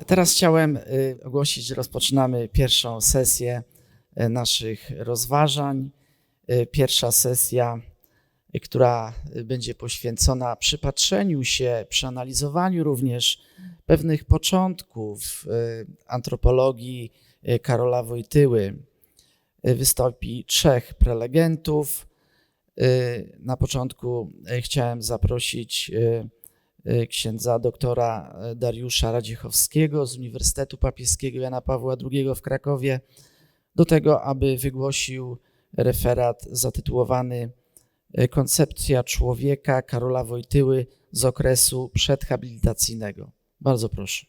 Teraz chciałem ogłosić, że rozpoczynamy pierwszą sesję naszych rozważań. Pierwsza sesja, która będzie poświęcona przypatrzeniu się, przeanalizowaniu również pewnych początków antropologii Karola Wojtyły. Wystąpi 3 prelegentów. Na początku chciałem zaprosić księdza doktora Dariusza Radziechowskiego z Uniwersytetu Papieskiego Jana Pawła II w Krakowie do tego, aby wygłosił referat zatytułowany Koncepcja człowieka Karola Wojtyły z okresu przedhabilitacyjnego. Bardzo proszę.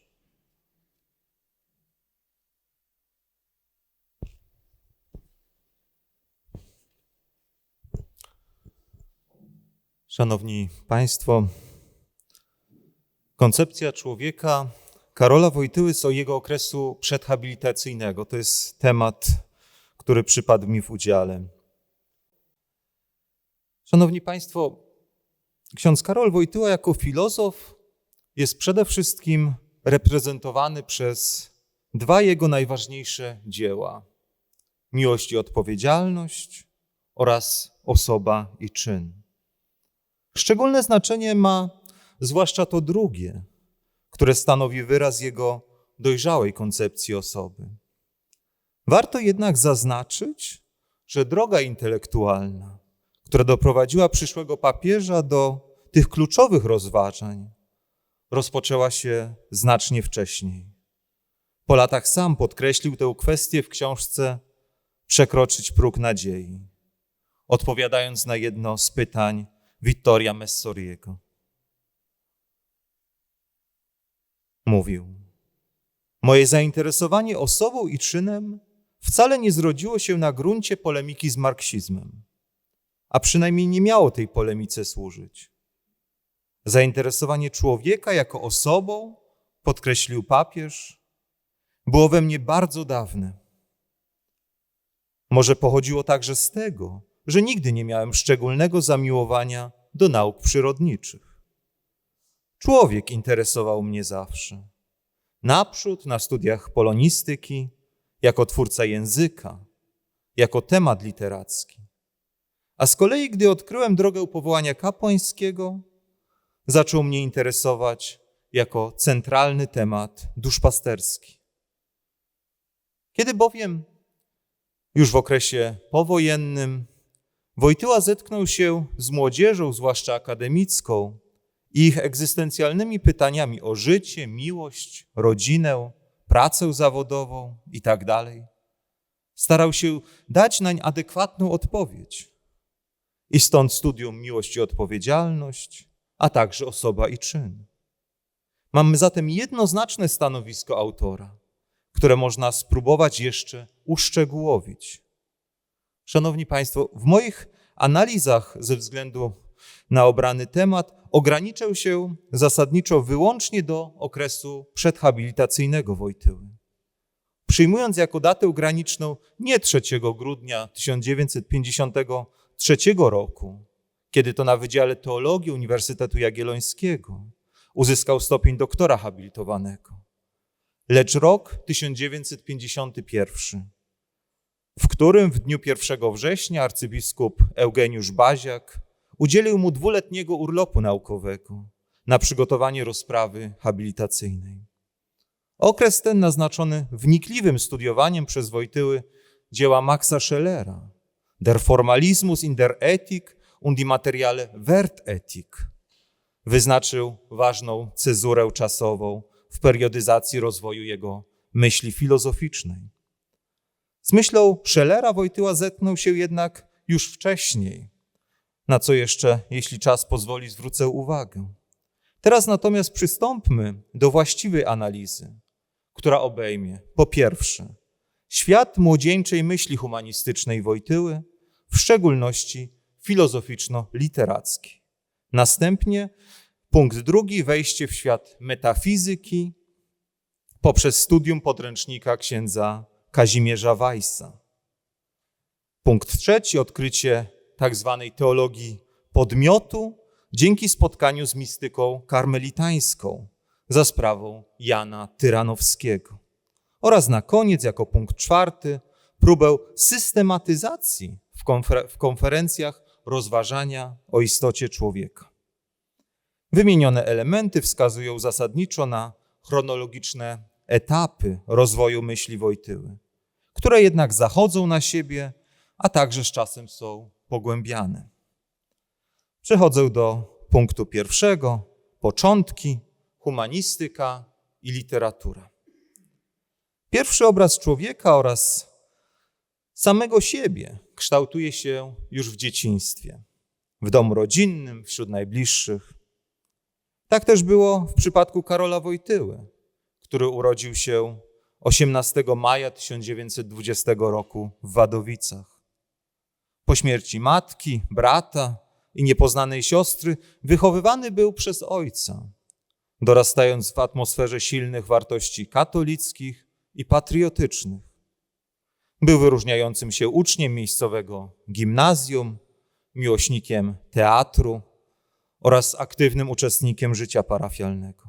Szanowni Państwo, koncepcja człowieka Karola Wojtyły z jego okresu przedhabilitacyjnego to jest temat, który przypadł mi w udziale. Szanowni Państwo, ksiądz Karol Wojtyła jako filozof jest przede wszystkim reprezentowany przez 2 jego najważniejsze dzieła: Miłość i odpowiedzialność oraz Osoba i czyn. Szczególne znaczenie ma zwłaszcza to drugie, które stanowi wyraz jego dojrzałej koncepcji osoby. Warto jednak zaznaczyć, że droga intelektualna, która doprowadziła przyszłego papieża do tych kluczowych rozważań, rozpoczęła się znacznie wcześniej. Po latach sam podkreślił tę kwestię w książce Przekroczyć próg nadziei, odpowiadając na jedno z pytań Vittoria Messoriego. Mówił: moje zainteresowanie osobą i czynem wcale nie zrodziło się na gruncie polemiki z marksizmem, a przynajmniej nie miało tej polemice służyć. Zainteresowanie człowieka jako osobą, podkreślił papież, było we mnie bardzo dawne. Może pochodziło także z tego, że nigdy nie miałem szczególnego zamiłowania do nauk przyrodniczych. Człowiek interesował mnie zawsze. Naprzód na studiach polonistyki, jako twórca języka, jako temat literacki. A z kolei, gdy odkryłem drogę powołania kapłańskiego, zaczął mnie interesować jako centralny temat duszpasterski. Kiedy bowiem już w okresie powojennym Wojtyła zetknął się z młodzieżą, zwłaszcza akademicką, i ich egzystencjalnymi pytaniami o życie, miłość, rodzinę, pracę zawodową itd., starał się dać nań adekwatną odpowiedź. I stąd studium Miłość i odpowiedzialność, a także Osoba i czyn. Mamy zatem jednoznaczne stanowisko autora, które można spróbować jeszcze uszczegółowić. Szanowni Państwo, w moich analizach ze względu na obrany temat ograniczę się zasadniczo wyłącznie do okresu przedhabilitacyjnego Wojtyły. Przyjmując jako datę graniczną nie 3 grudnia 1953 roku, kiedy to na Wydziale Teologii Uniwersytetu Jagiellońskiego uzyskał stopień doktora habilitowanego, lecz rok 1951, w którym w dniu 1 września arcybiskup Eugeniusz Baziak udzielił mu 2-letniego urlopu naukowego na przygotowanie rozprawy habilitacyjnej. Okres ten naznaczony wnikliwym studiowaniem przez Wojtyły dzieła Maxa Schellera, Der Formalismus in der Ethik und die Materiale Wertethik, wyznaczył ważną cezurę czasową w periodyzacji rozwoju jego myśli filozoficznej. Z myślą Schellera Wojtyła zetknął się jednak już wcześniej, na co jeszcze, jeśli czas pozwoli, zwrócę uwagę. Teraz natomiast przystąpmy do właściwej analizy, która obejmie, po pierwsze, świat młodzieńczej myśli humanistycznej Wojtyły, w szczególności filozoficzno-literacki. Następnie punkt 2, wejście w świat metafizyki poprzez studium podręcznika księdza Kazimierza Weissa. Punkt 3, odkrycie tak zwanej teologii podmiotu dzięki spotkaniu z mistyką karmelitańską, za sprawą Jana Tyranowskiego. Oraz na koniec, jako punkt 4, próbę systematyzacji w konferencjach rozważania o istocie człowieka. Wymienione elementy wskazują zasadniczo na chronologiczne etapy rozwoju myśli Wojtyły, które jednak zachodzą na siebie, a także z czasem są pogłębiane. Przechodzę do punktu 1. Początki, humanistyka i literatura. Pierwszy obraz człowieka oraz samego siebie kształtuje się już w dzieciństwie, w domu rodzinnym, wśród najbliższych. Tak też było w przypadku Karola Wojtyły, który urodził się 18 maja 1920 roku w Wadowicach. Po śmierci matki, brata i niepoznanej siostry wychowywany był przez ojca, dorastając w atmosferze silnych wartości katolickich i patriotycznych. Był wyróżniającym się uczniem miejscowego gimnazjum, miłośnikiem teatru oraz aktywnym uczestnikiem życia parafialnego.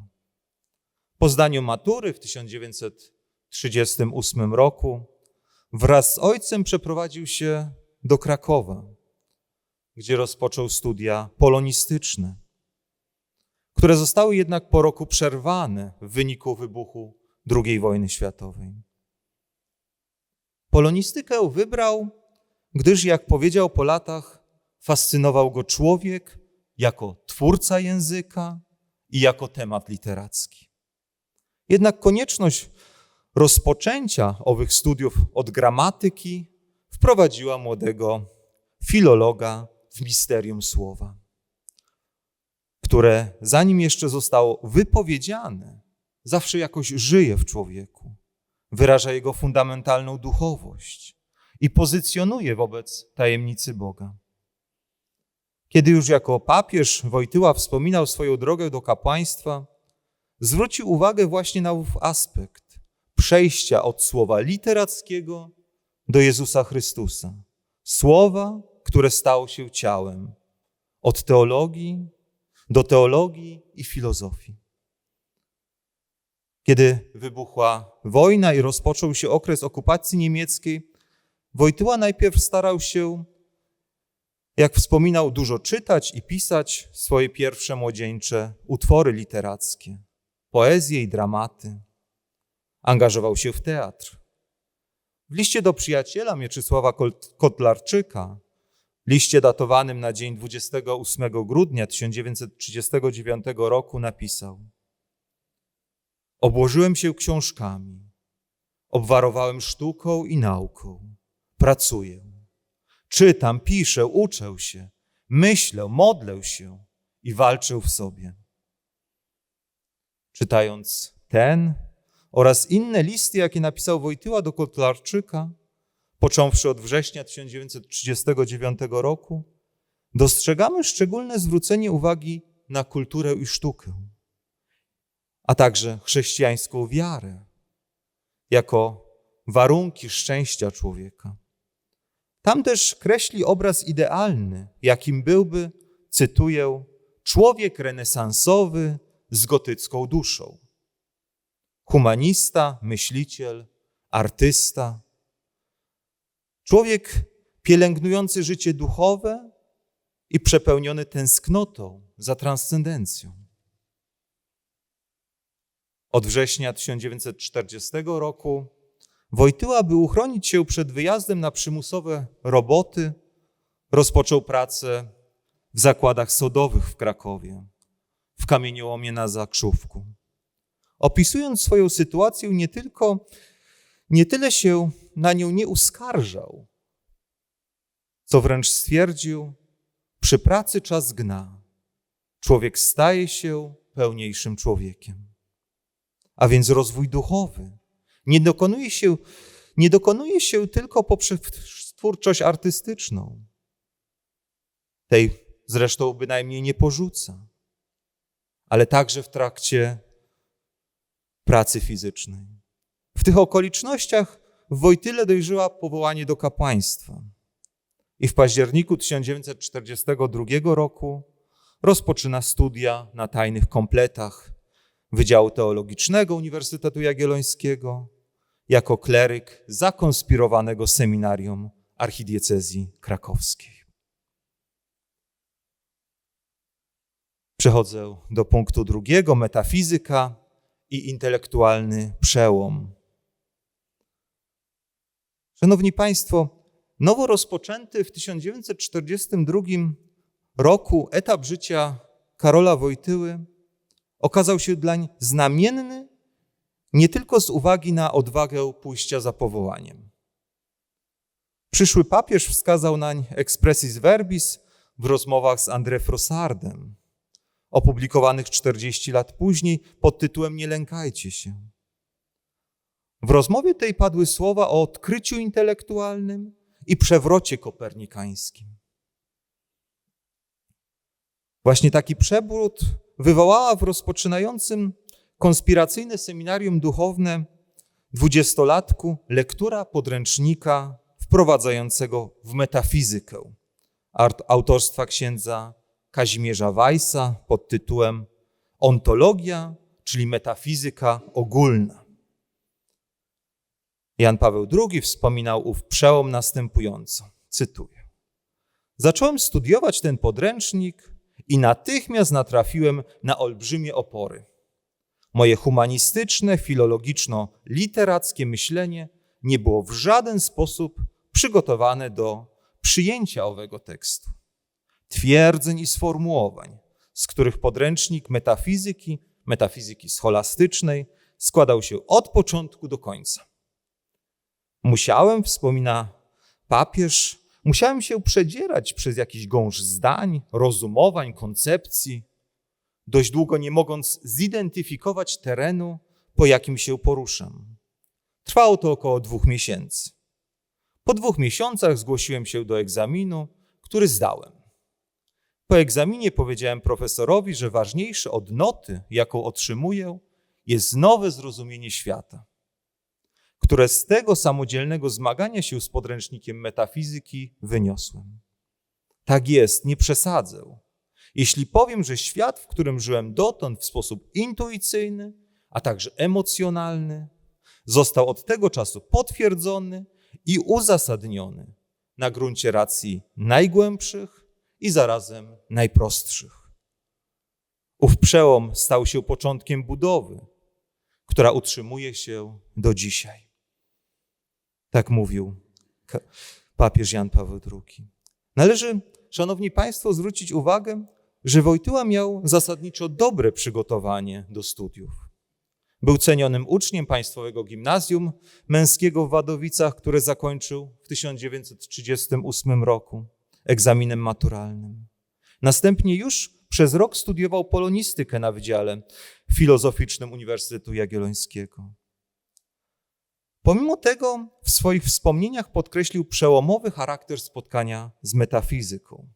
Po zdaniu matury w 1938 roku wraz z ojcem przeprowadził się do Krakowa, gdzie rozpoczął studia polonistyczne, które zostały jednak po roku przerwane w wyniku wybuchu II wojny światowej. Polonistykę wybrał, gdyż, jak powiedział po latach, fascynował go człowiek jako twórca języka i jako temat literacki. Jednak konieczność rozpoczęcia owych studiów od gramatyki wprowadziła młodego filologa w misterium słowa, które zanim jeszcze zostało wypowiedziane, zawsze jakoś żyje w człowieku, wyraża jego fundamentalną duchowość i pozycjonuje wobec tajemnicy Boga. Kiedy już jako papież Wojtyła wspominał swoją drogę do kapłaństwa, zwrócił uwagę właśnie na ów aspekt przejścia od słowa literackiego do Jezusa Chrystusa. Słowa, które stało się ciałem. Od teologii do teologii i filozofii. Kiedy wybuchła wojna i rozpoczął się okres okupacji niemieckiej, Wojtyła najpierw starał się, jak wspominał, dużo czytać i pisać swoje pierwsze młodzieńcze utwory literackie, poezje i dramaty. Angażował się w teatr. W liście do przyjaciela Mieczysława Kotlarczyka, liście datowanym na dzień 28 grudnia 1939 roku napisał: obłożyłem się książkami, obwarowałem sztuką i nauką, pracuję, czytam, piszę, uczę się, myślę, modlę się i walczę w sobie. Czytając ten oraz inne listy, jakie napisał Wojtyła do Kotlarczyka, począwszy od września 1939 roku, dostrzegamy szczególne zwrócenie uwagi na kulturę i sztukę, a także chrześcijańską wiarę jako warunki szczęścia człowieka. Tam też kreśli obraz idealny, jakim byłby, cytuję, człowiek renesansowy z gotycką duszą. Humanista, myśliciel, artysta. Człowiek pielęgnujący życie duchowe i przepełniony tęsknotą za transcendencją. Od września 1940 roku Wojtyła, by uchronić się przed wyjazdem na przymusowe roboty, rozpoczął pracę w zakładach sodowych w Krakowie, w kamieniołomie na Zakrzówku. Opisując swoją sytuację, nie tyle się na nią nie uskarżał, co wręcz stwierdził: przy pracy czas gna, człowiek staje się pełniejszym człowiekiem. A więc rozwój duchowy nie dokonuje się tylko poprzez twórczość artystyczną. Tej zresztą bynajmniej nie porzuca, ale także w trakcie pracy fizycznej. W tych okolicznościach w Wojtyle dojrzyła powołanie do kapłaństwa i w październiku 1942 roku rozpoczyna studia na tajnych kompletach Wydziału Teologicznego Uniwersytetu Jagiellońskiego, jako kleryk zakonspirowanego seminarium archidiecezji krakowskiej. Przechodzę do punktu drugiego, metafizyka i intelektualny przełom. Szanowni Państwo, nowo rozpoczęty w 1942 roku etap życia Karola Wojtyły okazał się dlań znamienny nie tylko z uwagi na odwagę pójścia za powołaniem. Przyszły papież wskazał nań expressis verbis w rozmowach z André Frossardem, opublikowanych 40 lat później pod tytułem „Nie lękajcie się”. W rozmowie tej padły słowa o odkryciu intelektualnym i przewrocie kopernikańskim. Właśnie taki przewrót wywołała w rozpoczynającym konspiracyjne seminarium duchowne 20-latku lektura podręcznika wprowadzającego w metafizykę autorstwa księdza Kazimierza Weissa pod tytułem Ontologia, czyli metafizyka ogólna. Jan Paweł II wspominał ów przełom następująco, cytuję: „Zacząłem studiować ten podręcznik i natychmiast natrafiłem na olbrzymie opory. Moje humanistyczne, filologiczno-literackie myślenie nie było w żaden sposób przygotowane do przyjęcia owego tekstu. Twierdzeń i sformułowań, z których podręcznik metafizyki scholastycznej składał się od początku do końca. Musiałem, wspomina papież, się przedzierać przez jakiś gąszcz zdań, rozumowań, koncepcji, dość długo nie mogąc zidentyfikować terenu, po jakim się poruszam. Trwało to około 2 miesięcy. Po 2 miesiącach zgłosiłem się do egzaminu, który zdałem. Po egzaminie powiedziałem profesorowi, że ważniejsze od noty, jaką otrzymuję, jest nowe zrozumienie świata, które z tego samodzielnego zmagania się z podręcznikiem metafizyki wyniosłem. Tak jest, nie przesadzę, jeśli powiem, że świat, w którym żyłem dotąd w sposób intuicyjny, a także emocjonalny, został od tego czasu potwierdzony i uzasadniony na gruncie racji najgłębszych i zarazem najprostszych. Ów przełom stał się początkiem budowy, która utrzymuje się do dzisiaj. Tak mówił papież Jan Paweł II. Należy, szanowni państwo, zwrócić uwagę, że Wojtyła miał zasadniczo dobre przygotowanie do studiów. Był cenionym uczniem Państwowego Gimnazjum Męskiego w Wadowicach, które zakończył w 1938 roku egzaminem maturalnym. Następnie już przez rok studiował polonistykę na Wydziale Filozoficznym Uniwersytetu Jagiellońskiego. Pomimo tego w swoich wspomnieniach podkreślił przełomowy charakter spotkania z metafizyką.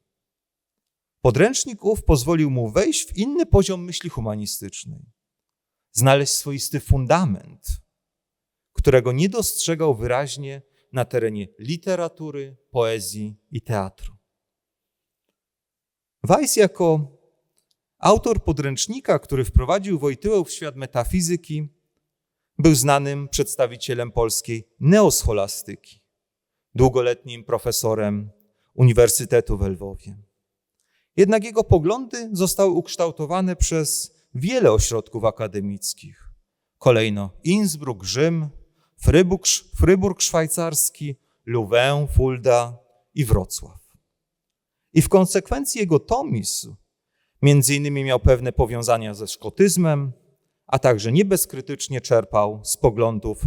Podręcznik ów pozwolił mu wejść w inny poziom myśli humanistycznej, znaleźć swoisty fundament, którego nie dostrzegał wyraźnie na terenie literatury, poezji i teatru. Weiss jako autor podręcznika, który wprowadził Wojtyłę w świat metafizyki, był znanym przedstawicielem polskiej neoscholastyki, długoletnim profesorem Uniwersytetu w Lwowie. Jednak jego poglądy zostały ukształtowane przez wiele ośrodków akademickich. Kolejno Innsbruck, Rzym, Fryburg szwajcarski, Louvain, Fulda i Wrocław. I w konsekwencji jego tomizm między innymi miał pewne powiązania ze szkotyzmem, a także nie bezkrytycznie czerpał z poglądów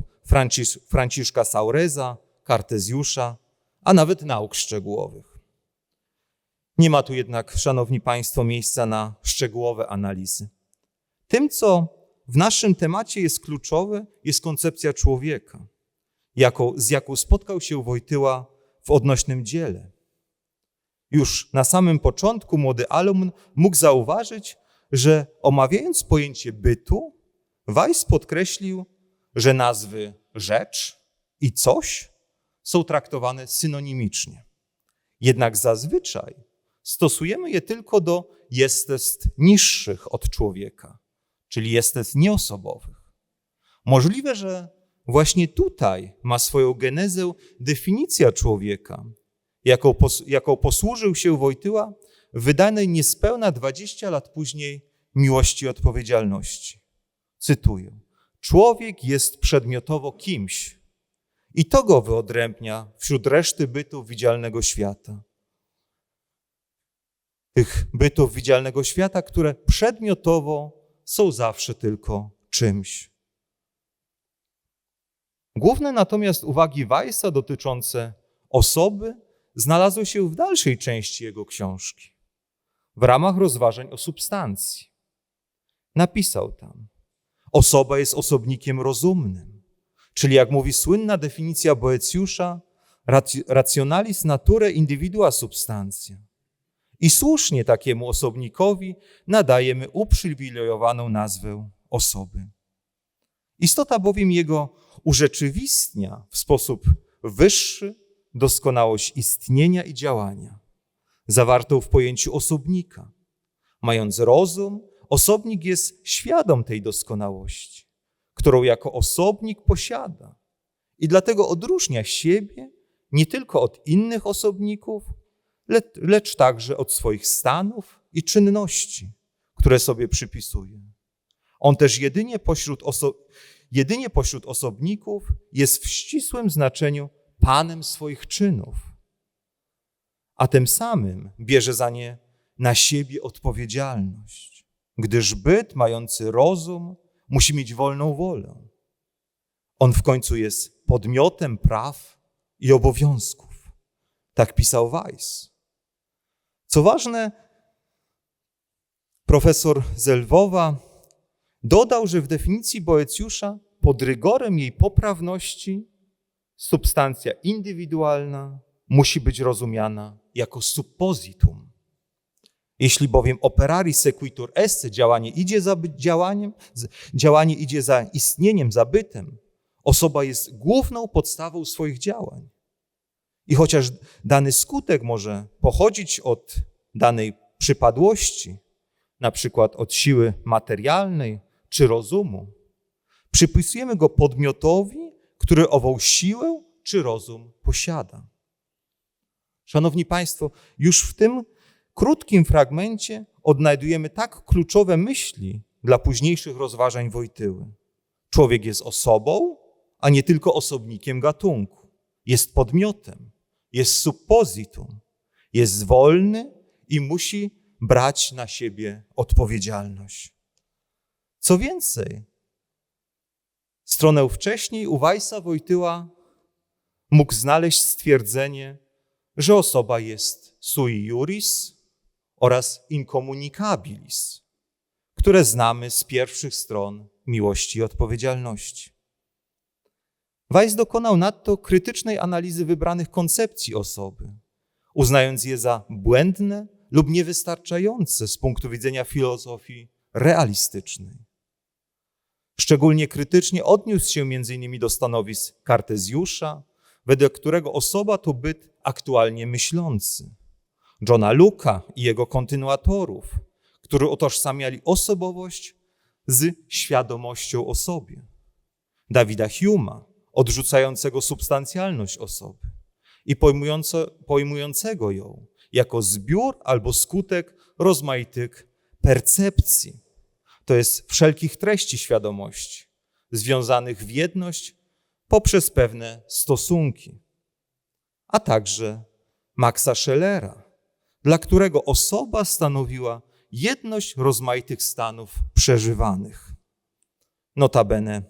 Franciszka Saureza, Kartezjusza, a nawet nauk szczegółowych. Nie ma tu jednak, szanowni państwo, miejsca na szczegółowe analizy. Tym, co w naszym temacie jest kluczowe, jest koncepcja człowieka, z jaką spotkał się Wojtyła w odnośnym dziele. Już na samym początku młody alumn mógł zauważyć, że omawiając pojęcie bytu, Weiss podkreślił, że nazwy rzecz i coś są traktowane synonimicznie. Jednak zazwyczaj stosujemy je tylko do jestestw niższych od człowieka, czyli jestez nieosobowych. Możliwe, że właśnie tutaj ma swoją genezę definicja człowieka, jaką posłużył się Wojtyła w wydanej niespełna 20 lat później Miłości i odpowiedzialności. Cytuję: człowiek jest przedmiotowo kimś i to go wyodrębnia wśród reszty bytów widzialnego świata. Tych bytów widzialnego świata, które przedmiotowo są zawsze tylko czymś. Główne natomiast uwagi Weissa dotyczące osoby znalazły się w dalszej części jego książki, w ramach rozważań o substancji. Napisał tam: osoba jest osobnikiem rozumnym, czyli jak mówi słynna definicja Boecjusza, rationalis naturae individua substantia. I słusznie takiemu osobnikowi nadajemy uprzywilejowaną nazwę osoby. Istota bowiem jego urzeczywistnia w sposób wyższy doskonałość istnienia i działania, zawartą w pojęciu osobnika. Mając rozum, osobnik jest świadom tej doskonałości, którą jako osobnik posiada i dlatego odróżnia siebie nie tylko od innych osobników, lecz także od swoich stanów i czynności, które sobie przypisuje. On też jedynie pośród osobników jest w ścisłym znaczeniu panem swoich czynów, a tym samym bierze za nie na siebie odpowiedzialność, gdyż byt mający rozum musi mieć wolną wolę. On w końcu jest podmiotem praw i obowiązków. Tak pisał Weiss. Co ważne, profesor z Lwowa dodał, że w definicji Boecjusza pod rygorem jej poprawności substancja indywidualna musi być rozumiana jako suppositum. Jeśli bowiem operari sequitur esse, działanie idzie za istnieniem, za bytem, osoba jest główną podstawą swoich działań. I chociaż dany skutek może pochodzić od danej przypadłości, na przykład od siły materialnej czy rozumu, przypisujemy go podmiotowi, który ową siłę czy rozum posiada. Szanowni Państwo, już w tym krótkim fragmencie odnajdujemy tak kluczowe myśli dla późniejszych rozważań Wojtyły. Człowiek jest osobą, a nie tylko osobnikiem gatunku. Jest podmiotem, jest suppositum, jest wolny i musi brać na siebie odpowiedzialność. Co więcej, stronę wcześniej u Weissa Wojtyła mógł znaleźć stwierdzenie, że osoba jest sui juris oraz incommunicabilis, które znamy z pierwszych stron Miłości i odpowiedzialności. Weiss dokonał nadto krytycznej analizy wybranych koncepcji osoby, uznając je za błędne lub niewystarczające z punktu widzenia filozofii realistycznej. Szczególnie krytycznie odniósł się m.in. do stanowisk Kartezjusza, wedle którego osoba to byt aktualnie myślący, Johna Locke'a i jego kontynuatorów, którzy utożsamiali osobowość z świadomością o sobie, Davida Hume'a, odrzucającego substancjalność osoby i pojmującego ją jako zbiór albo skutek rozmaitych percepcji, to jest wszelkich treści świadomości, związanych w jedność poprzez pewne stosunki, a także Maxa Schellera, dla którego osoba stanowiła jedność rozmaitych stanów przeżywanych. Notabene,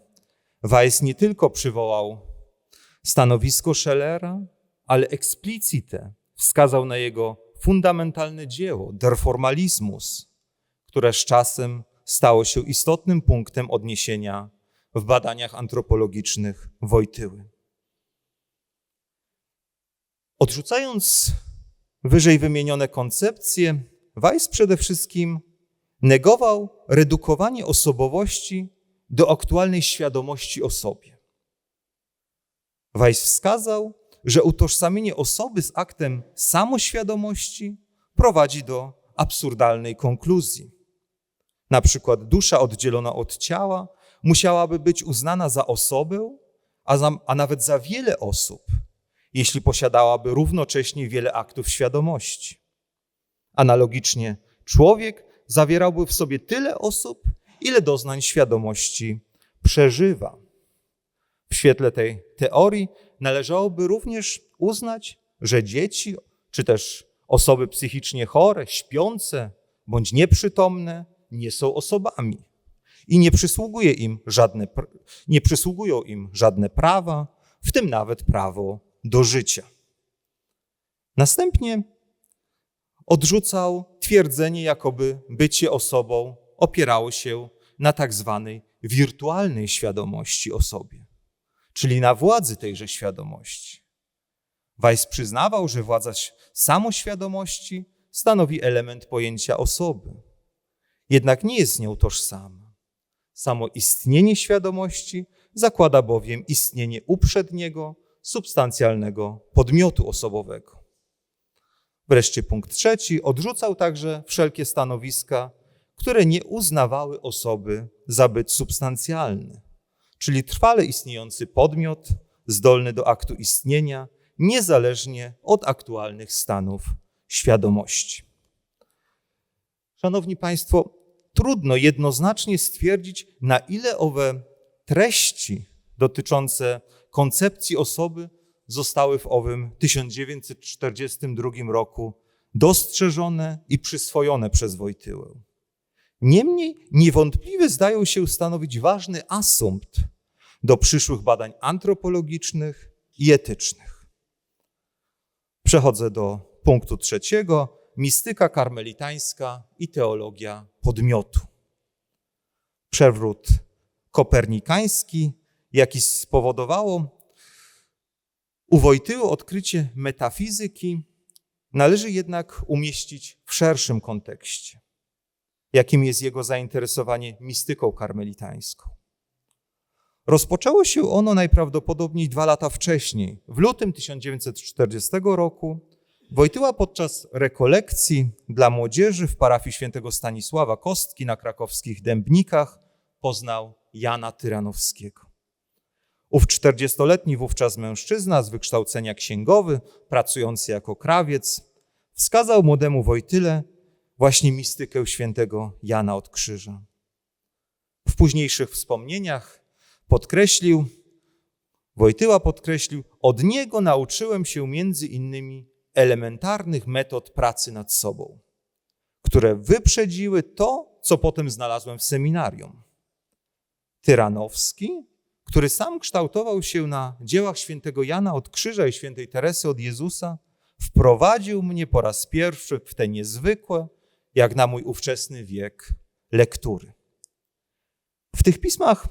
Weiss nie tylko przywołał stanowisko Schellera, ale explicite wskazał na jego fundamentalne dzieło Der Formalismus, które z czasem stało się istotnym punktem odniesienia w badaniach antropologicznych Wojtyły. Odrzucając wyżej wymienione koncepcje, Weiss przede wszystkim negował redukowanie osobowości do aktualnej świadomości o sobie. Weiss wskazał, że utożsamienie osoby z aktem samoświadomości prowadzi do absurdalnej konkluzji. Na przykład dusza oddzielona od ciała musiałaby być uznana za osobę, a nawet za wiele osób, jeśli posiadałaby równocześnie wiele aktów świadomości. Analogicznie człowiek zawierałby w sobie tyle osób, ile doznań świadomości przeżywa. W świetle tej teorii należałoby również uznać, że dzieci, czy też osoby psychicznie chore, śpiące bądź nieprzytomne nie są osobami i nie przysługują im żadne prawa, w tym nawet prawo do życia. Następnie odrzucał twierdzenie, jakoby bycie osobą opierało się na tak zwanej wirtualnej świadomości o sobie, czyli na władzy tejże świadomości. Weiss przyznawał, że władza samoświadomości stanowi element pojęcia osoby, jednak nie jest z nią tożsama. Samo istnienie świadomości zakłada bowiem istnienie uprzedniego, substancjalnego podmiotu osobowego. Wreszcie punkt 3. Odrzucał także wszelkie stanowiska, które nie uznawały osoby za byt substancjalny, czyli trwale istniejący podmiot zdolny do aktu istnienia, niezależnie od aktualnych stanów świadomości. Szanowni Państwo, trudno jednoznacznie stwierdzić, na ile owe treści dotyczące koncepcji osoby zostały w owym 1942 roku dostrzeżone i przyswojone przez Wojtyłę. Niemniej niewątpliwie zdają się stanowić ważny asumpt do przyszłych badań antropologicznych i etycznych. Przechodzę do punktu 3. Mistyka karmelitańska i teologia podmiotu. Przewrót kopernikański, jaki spowodowało u Wojtyły odkrycie metafizyki, należy jednak umieścić w szerszym kontekście, jakim jest jego zainteresowanie mistyką karmelitańską. Rozpoczęło się ono najprawdopodobniej 2 lata wcześniej. W lutym 1940 roku Wojtyła podczas rekolekcji dla młodzieży w parafii świętego Stanisława Kostki na krakowskich Dębnikach poznał Jana Tyranowskiego. Ów 40-letni wówczas mężczyzna z wykształcenia księgowy, pracujący jako krawiec, wskazał młodemu Wojtyle właśnie mistykę świętego Jana od Krzyża. W późniejszych wspomnieniach Wojtyła podkreślił, od niego nauczyłem się między innymi elementarnych metod pracy nad sobą, które wyprzedziły to, co potem znalazłem w seminarium. Tyranowski, który sam kształtował się na dziełach świętego Jana od Krzyża i świętej Teresy od Jezusa, wprowadził mnie po raz pierwszy w te niezwykłe, jak na mój ówczesny wiek, lektury. W tych pismach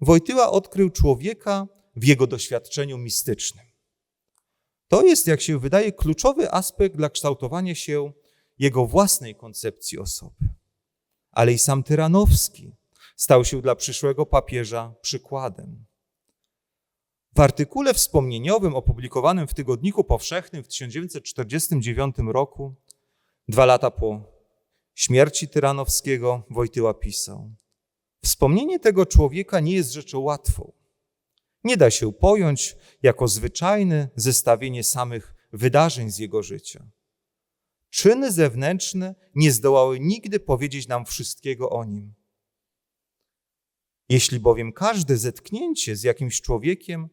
Wojtyła odkrył człowieka w jego doświadczeniu mistycznym. To jest, jak się wydaje, kluczowy aspekt dla kształtowania się jego własnej koncepcji osoby. Ale i sam Tyranowski stał się dla przyszłego papieża przykładem. W artykule wspomnieniowym opublikowanym w Tygodniku Powszechnym w 1949 roku, 2 lata po śmierci Tyranowskiego, Wojtyła pisał: wspomnienie tego człowieka nie jest rzeczą łatwą. Nie da się pojąć jako zwyczajne zestawienie samych wydarzeń z jego życia. Czyny zewnętrzne nie zdołały nigdy powiedzieć nam wszystkiego o nim. Jeśli bowiem każde zetknięcie z jakimś człowiekiem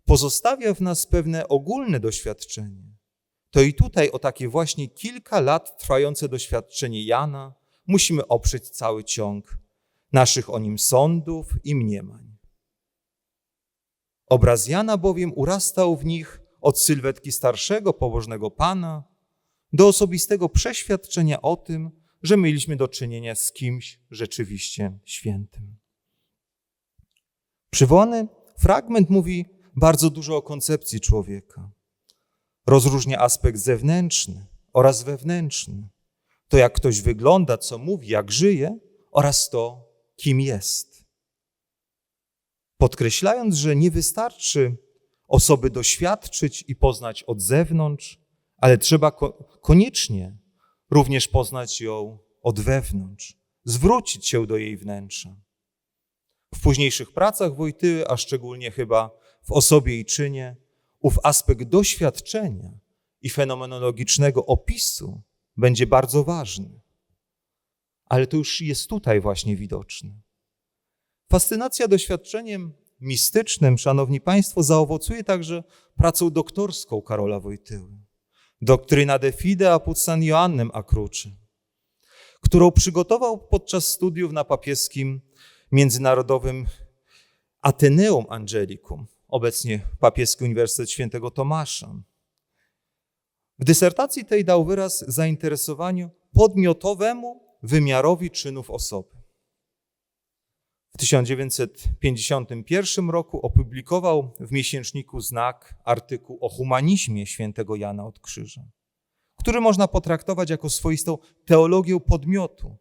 pozostawia w nas pewne ogólne doświadczenie, to i tutaj o takie właśnie kilka lat trwające doświadczenie Jana musimy oprzeć cały ciąg naszych o nim sądów i mniemań. Obraz Jana bowiem urastał w nich od sylwetki starszego, pobożnego Pana do osobistego przeświadczenia o tym, że mieliśmy do czynienia z kimś rzeczywiście świętym. Przywołany fragment mówi bardzo dużo o koncepcji człowieka. Rozróżnia aspekt zewnętrzny oraz wewnętrzny. To, jak ktoś wygląda, co mówi, jak żyje, oraz to, kim jest. Podkreślając, że nie wystarczy osoby doświadczyć i poznać od zewnątrz, ale trzeba koniecznie również poznać ją od wewnątrz, zwrócić się do jej wnętrza. W późniejszych pracach Wojtyły, a szczególnie chyba w Osobie i czynie, ów aspekt doświadczenia i fenomenologicznego opisu będzie bardzo ważny. Ale to już jest tutaj właśnie widoczne. Fascynacja doświadczeniem mistycznym, szanowni państwo, zaowocuje także pracą doktorską Karola Wojtyły. Doctrina de fide apud San Ioannem a Cruce, którą przygotował podczas studiów na papieskim międzynarodowym Atheneum Angelicum, obecnie Papieski Uniwersytet Świętego Tomasza. W dysertacji tej dał wyraz zainteresowaniu podmiotowemu wymiarowi czynów osoby. W 1951 roku opublikował w miesięczniku Znak artykuł o humanizmie świętego Jana od Krzyża, który można potraktować jako swoistą teologię podmiotu,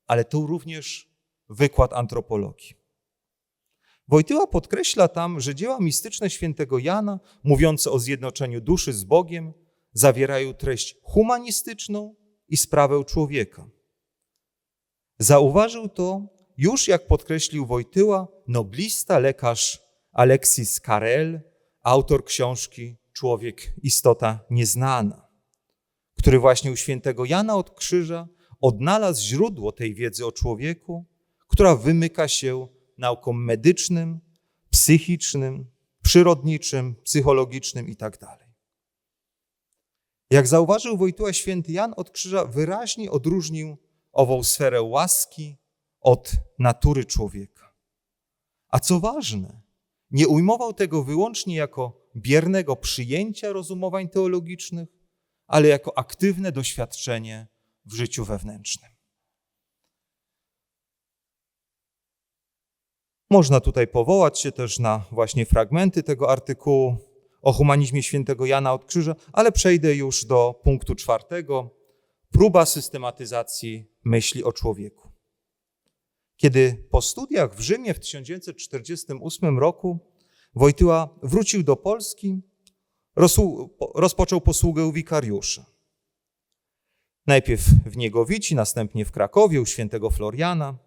ale to również wykład antropologii. Wojtyła podkreśla tam, że dzieła mistyczne świętego Jana, mówiące o zjednoczeniu duszy z Bogiem, zawierają treść humanistyczną i sprawę człowieka. Zauważył to już, jak podkreślił Wojtyła, noblista lekarz Alexis Carrel, autor książki Człowiek, istota nieznana, który właśnie u świętego Jana od Krzyża odnalazł źródło tej wiedzy o człowieku, która wymyka się naukom medycznym, psychicznym, przyrodniczym, psychologicznym itd. Jak zauważył Wojtyła, święty Jan od Krzyża wyraźnie odróżnił ową sferę łaski od natury człowieka. A co ważne, nie ujmował tego wyłącznie jako biernego przyjęcia rozumowań teologicznych, ale jako aktywne doświadczenie w życiu wewnętrznym. Można tutaj powołać się też na właśnie fragmenty tego artykułu o humanizmie świętego Jana od Krzyża, ale przejdę już do punktu 4. Próba systematyzacji myśli o człowieku. Kiedy po studiach w Rzymie w 1948 roku Wojtyła wrócił do Polski, rozpoczął posługę wikariusza. Najpierw w Niegowici, następnie w Krakowie u świętego Floriana.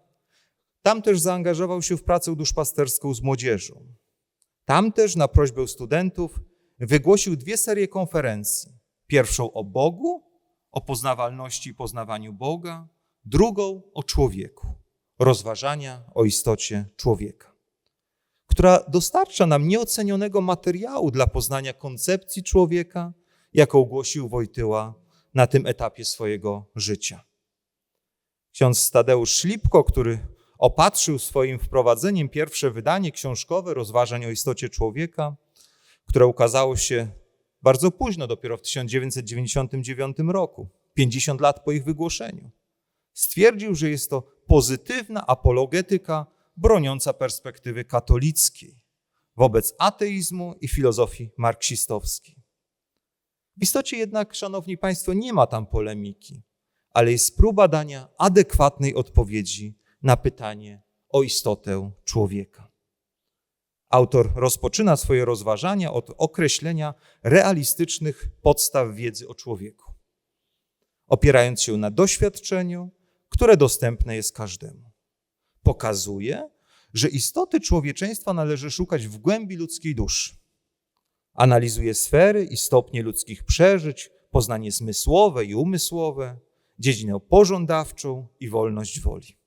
Tam też zaangażował się w pracę duszpasterską z młodzieżą. Tam też na prośbę studentów wygłosił 2 serie konferencji. Pierwszą o Bogu, o poznawalności i poznawaniu Boga, drugą o człowieku, rozważania o istocie człowieka, która dostarcza nam nieocenionego materiału dla poznania koncepcji człowieka, jaką głosił Wojtyła na tym etapie swojego życia. Ksiądz Tadeusz Szlipko, który opatrzył swoim wprowadzeniem pierwsze wydanie książkowe rozważań o istocie człowieka, które ukazało się bardzo późno, dopiero w 1999 roku, 50 lat po ich wygłoszeniu. Stwierdził, że jest to pozytywna apologetyka broniąca perspektywy katolickiej wobec ateizmu i filozofii marksistowskiej. W istocie jednak, szanowni państwo, nie ma tam polemiki, ale jest próba dania adekwatnej odpowiedzi na pytanie o istotę człowieka. Autor rozpoczyna swoje rozważania od określenia realistycznych podstaw wiedzy o człowieku, opierając się na doświadczeniu, które dostępne jest każdemu. Pokazuje, że istoty człowieczeństwa należy szukać w głębi ludzkiej duszy. Analizuje sfery i stopnie ludzkich przeżyć, poznanie zmysłowe i umysłowe, dziedzinę pożądawczą i wolność woli.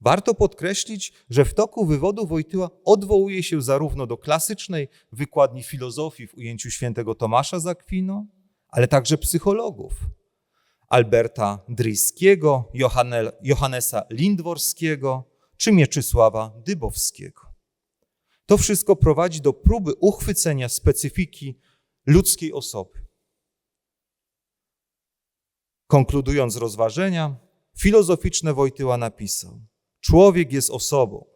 Warto podkreślić, że w toku wywodu Wojtyła odwołuje się zarówno do klasycznej wykładni filozofii w ujęciu świętego Tomasza z Akwinu, ale także psychologów Alberta Dryjskiego, Johannesa Lindworskiego czy Mieczysława Dybowskiego. To wszystko prowadzi do próby uchwycenia specyfiki ludzkiej osoby. Konkludując rozważenia, filozoficzne Wojtyła napisał: człowiek jest osobą.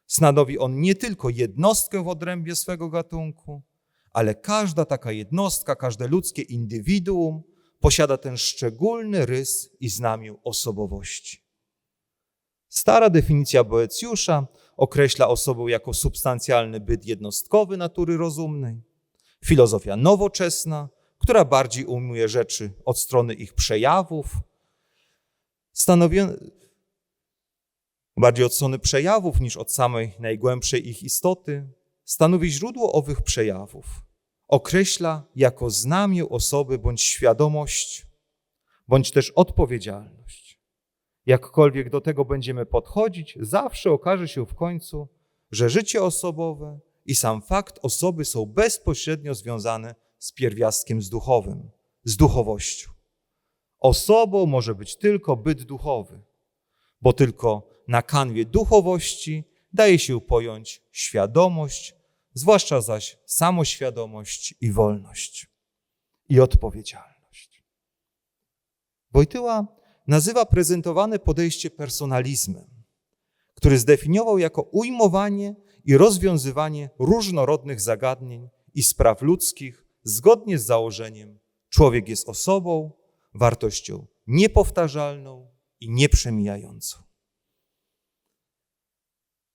Stanowi on nie tylko jednostkę w odrębie swego gatunku, ale każda taka jednostka, każde ludzkie indywiduum posiada ten szczególny rys i znamię osobowości. Stara definicja Boecjusza określa osobę jako substancjalny byt jednostkowy natury rozumnej. Filozofia nowoczesna, która bardziej ujmuje rzeczy od strony ich przejawów, bardziej od strony przejawów niż od samej najgłębszej ich istoty, stanowi źródło owych przejawów. Określa jako znamię osoby bądź świadomość, bądź też odpowiedzialność. Jakkolwiek do tego będziemy podchodzić, zawsze okaże się w końcu, że życie osobowe i sam fakt osoby są bezpośrednio związane z pierwiastkiem z duchowym, z duchowością. Osobą może być tylko byt duchowy, bo tylko na kanwie duchowości daje się pojąć świadomość, zwłaszcza zaś samoświadomość i wolność i odpowiedzialność. Wojtyła nazywa prezentowane podejście personalizmem, który zdefiniował jako ujmowanie i rozwiązywanie różnorodnych zagadnień i spraw ludzkich zgodnie z założeniem: człowiek jest osobą, wartością niepowtarzalną i nieprzemijającą.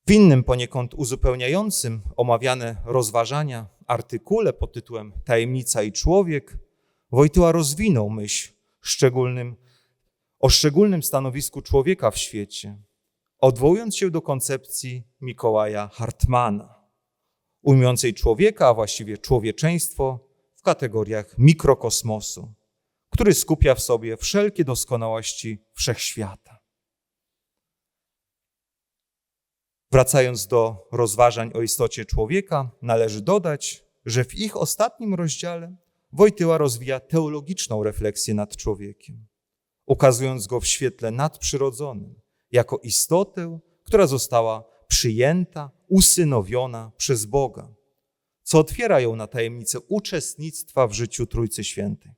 W innym poniekąd uzupełniającym omawiane rozważania artykule pod tytułem Tajemnica i człowiek Wojtyła rozwinął myśl o szczególnym stanowisku człowieka w świecie, odwołując się do koncepcji Mikołaja Hartmana, ujmującej człowieka, a właściwie człowieczeństwo w kategoriach mikrokosmosu, który skupia w sobie wszelkie doskonałości wszechświata. Wracając do rozważań o istocie człowieka, należy dodać, że w ich ostatnim rozdziale Wojtyła rozwija teologiczną refleksję nad człowiekiem, ukazując go w świetle nadprzyrodzonym, jako istotę, która została przyjęta, usynowiona przez Boga, co otwiera ją na tajemnicę uczestnictwa w życiu Trójcy Świętej.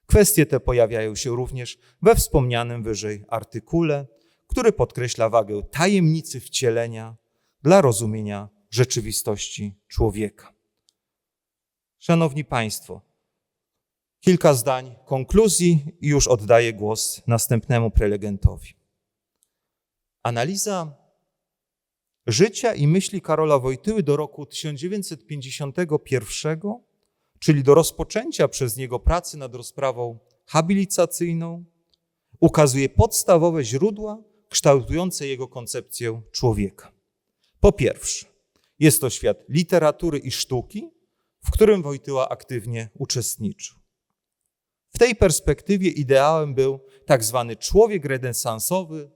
Kwestie te pojawiają się również we wspomnianym wyżej artykule, który podkreśla wagę tajemnicy wcielenia dla rozumienia rzeczywistości człowieka. Szanowni Państwo, kilka zdań konkluzji i już oddaję głos następnemu prelegentowi. Analiza życia i myśli Karola Wojtyły do roku 1951, czyli do rozpoczęcia przez niego pracy nad rozprawą habilitacyjną, ukazuje podstawowe źródła kształtujące jego koncepcję człowieka. Po pierwsze, jest to świat literatury i sztuki, w którym Wojtyła aktywnie uczestniczył. W tej perspektywie ideałem był tak zwany człowiek renesansowy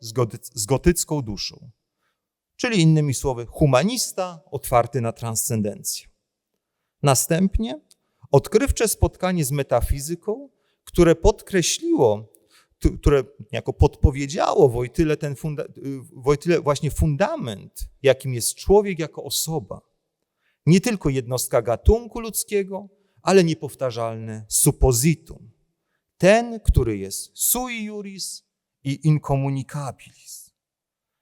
z gotycką duszą, czyli innymi słowy humanista otwarty na transcendencję. Następnie odkrywcze spotkanie z metafizyką, które niejako podpowiedziało Wojtyle właśnie fundament, jakim jest człowiek jako osoba. Nie tylko jednostka gatunku ludzkiego, ale niepowtarzalne suppositum. Ten, który jest sui juris i incommunicabilis.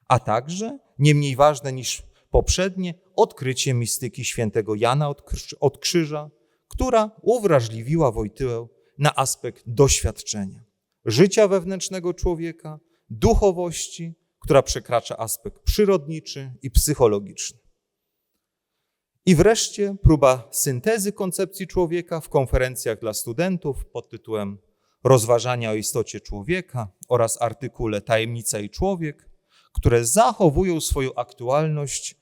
A także, nie mniej ważne niż poprzednie, odkrycie mistyki świętego Jana od Krzyża, która uwrażliwiła Wojtyłę na aspekt doświadczenia życia wewnętrznego człowieka, duchowości, która przekracza aspekt przyrodniczy i psychologiczny. I wreszcie próba syntezy koncepcji człowieka w konferencjach dla studentów pod tytułem Rozważania o istocie człowieka oraz artykule Tajemnica i człowiek, które zachowują swoją aktualność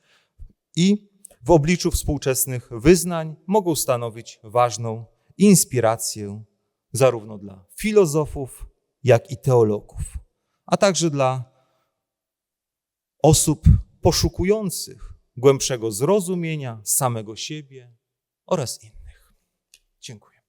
i w obliczu współczesnych wyznań mogą stanowić ważną inspirację zarówno dla filozofów, jak i teologów, a także dla osób poszukujących głębszego zrozumienia samego siebie oraz innych. Dziękuję.